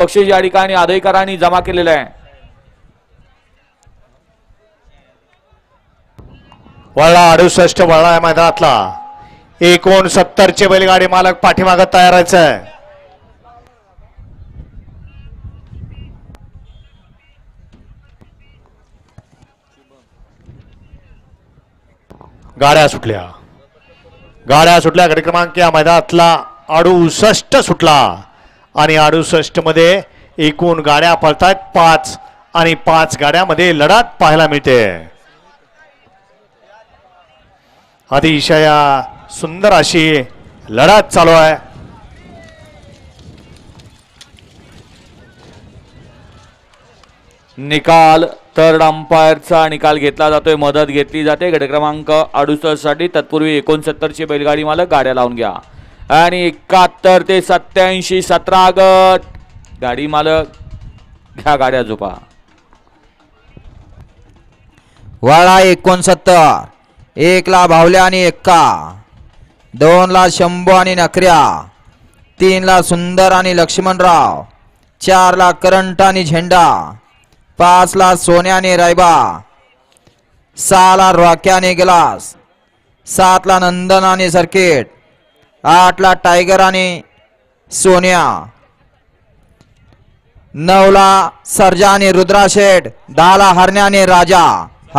बक्षीस या ठिकाणी आदयकरांनी जमा केलेलं आहे. वळला 68 वळला आहे मैदानातला. 69 चे बैलगाडी मालक पाठीमागत तयार आहे. गाड्या सुटल्या गट क्रमांक या मैदानातला 68 सुटला आणि 68 मध्ये एकूण गाड्या पळतात 5 आणि 5 गाड्यामध्ये लढत पाहायला मिळते. अतिशय सुंदर अशी लढत चालू आहे. निकाल थर्ड अंपायरचा निकाल घेतला जातोय. मदत घेतली जाते गट क्रमांक 68 साठी. तत्पूर्वी 69 चे बैलगाडी मालक गाड्या लावून घ्या आणि 71 ते 87 17 गट गाडी मालक घ्या गाड्या झोपा. वाळा 69, 1 ला भावल्या आणि 1, 2 ला शंभू आणि नकऱ्या, 3 ला सुंदर आणि लक्ष्मणराव, 4 ला करंट आणि झेंडा, 5 ला सोन्या आणि रायबा, 6 ला रॉक्या आणि ग्लास, 7 ला नंदन आणि सर्किट, 8 ला टायगर आणि सोन्या, 9 ला सर्जा आणि रुद्राशेठ, 10 ला हरण्या आणि राजा.